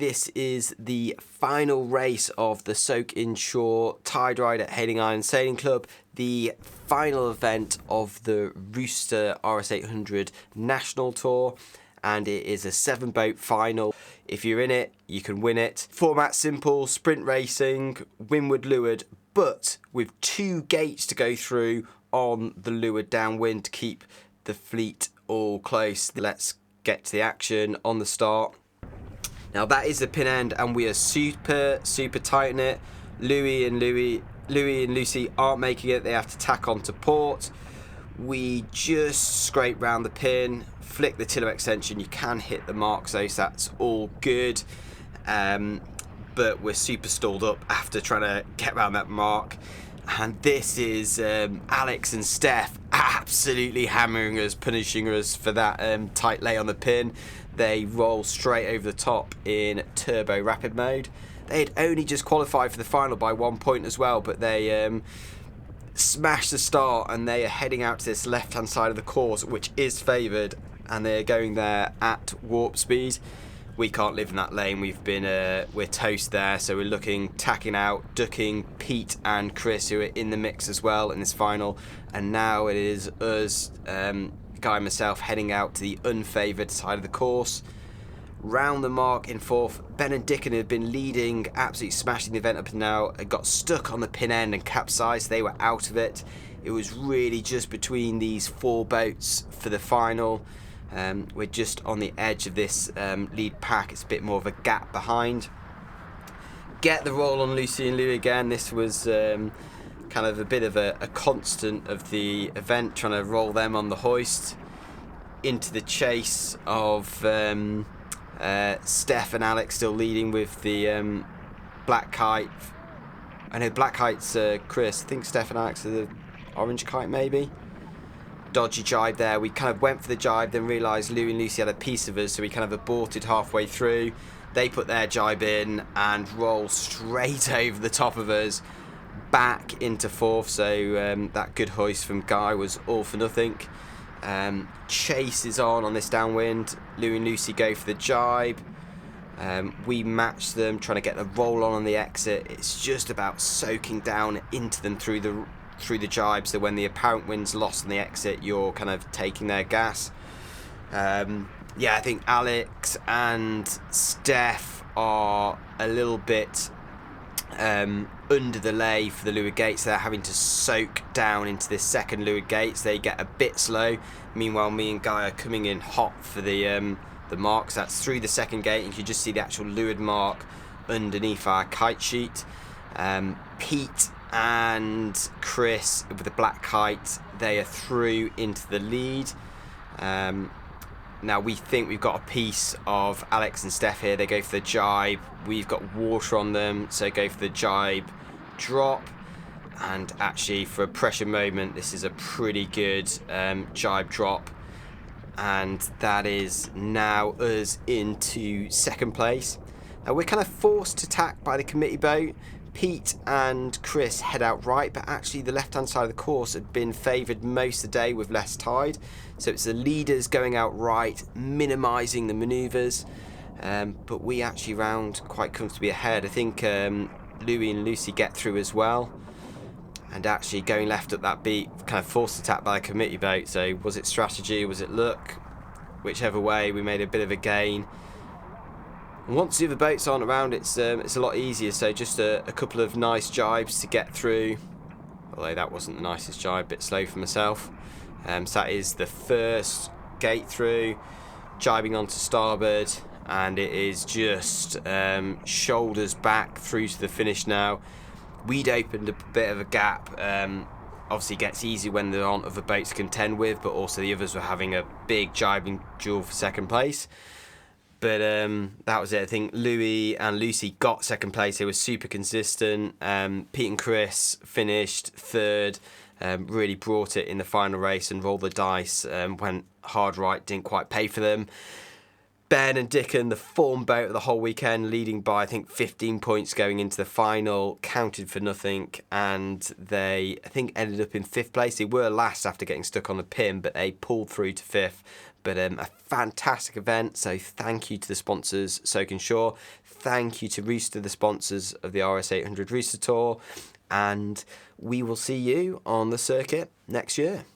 This is the final race of the Soak Insure Tide Ride at Hayling Island Sailing Club, the final event of the Rooster RS800 National Tour, and it is a 7-boat final. If you're in it, you can win it. Format simple, sprint racing, windward leeward, but with 2 gates to go through on the leeward downwind to keep the fleet all close. Let's get to the action on the start. Now that is the pin end, and we are super tight in it. Louis and Lucy aren't making it. They have to tack on to port. We just scrape round the pin, flick the tiller extension. You can hit the marks though, so that's all good. But we're super stalled up after trying to get around that mark. And this is Alex and Steph absolutely hammering us, punishing us for that tight lay on the pin. They roll straight over the top in turbo rapid mode. They had only just qualified for the final by 1 point as well, but they smashed the start, and they are heading out to this left-hand side of the course, which is favoured, and they're going there at warp speed. We can't live in that lane. We're toast there, so we're tacking out, ducking Pete and Chris, who are in the mix as well in this final. And now it is us, Guy and myself, heading out to the unfavoured side of the course. Round the mark in fourth, Ben and Dickon, who had been leading, absolutely smashing the event up and now, got stuck on the pin end and capsized. They were out of it. It was really just between these 4 boats for the final. We're just on the edge of this lead pack. It's a bit more of a gap behind. Get the roll on Lucy and Louis again. This was kind of a bit of a constant of the event, trying to roll them on the hoist. Into the chase of Steph and Alex, still leading with the black kite. I know black kite's Chris. I think Steph and Alex are the orange kite maybe. Dodgy jibe there. We kind of went for the jibe, then realised Louis and Lucy had a piece of us, so we kind of aborted halfway through. They put their jibe in and roll straight over the top of us, back into fourth. So that good hoist from Guy was all for nothing. Chase is on this downwind. Louis and Lucy go for the jibe. We match them, trying to get the roll on the exit. It's just about soaking down into them through the jibe, so when the apparent wind's lost on the exit, you're kind of taking their gas. Yeah, I think Alex and Steph are a little bit under the lay for the leeward gates. They're having to soak down into this second leeward gates. They get a bit slow. Meanwhile, me and Guy are coming in hot for the marks. That's through the second gate, and you can just see the actual leeward mark underneath our kite sheet. Pete and Chris with the black kite, they are through into the lead. Now we think we've got a piece of Alex and Steph here. They go for the jibe. We've got water on them, so go for the jibe drop. And actually, for a pressure moment, this is a pretty good jibe drop. And that is now us into second place. Now we're kind of forced to tack by the committee boat. Pete and Chris head out right, but actually the left-hand side of the course had been favoured most of the day with less tide. So it's the leaders going out right, minimising the manoeuvres. But we actually round quite comfortably ahead. I think Louis and Lucy get through as well. And actually going left up that beat, kind of forced attack by a committee boat. So was it strategy, was it luck? Whichever way, we made a bit of a gain. And once the other boats aren't around, it's a lot easier. So just a couple of nice jibes to get through. Although that wasn't the nicest jibe, a bit slow for myself. So that is the first gate through, jibing onto starboard, and it is just shoulders back through to the finish now. We'd opened a bit of a gap. Obviously gets easy when there aren't other boats to contend with, but also the others were having a big jibing duel for second place. But that was it. I think Louis and Lucy got second place. They were super consistent. Pete and Chris finished third. Really brought it in the final race and rolled the dice. Went hard right, didn't quite pay for them. Ben and Dickon, the form boat of the whole weekend, leading by I think 15 points going into the final, counted for nothing, and they I think ended up in 5th place. They were last after getting stuck on the pin, but they pulled through to 5th. But a fantastic event, so thank you to the sponsors, Soak Insure. thank you to Rooster, the sponsors of the RS800 Rooster Tour, and we will see you on the circuit next year.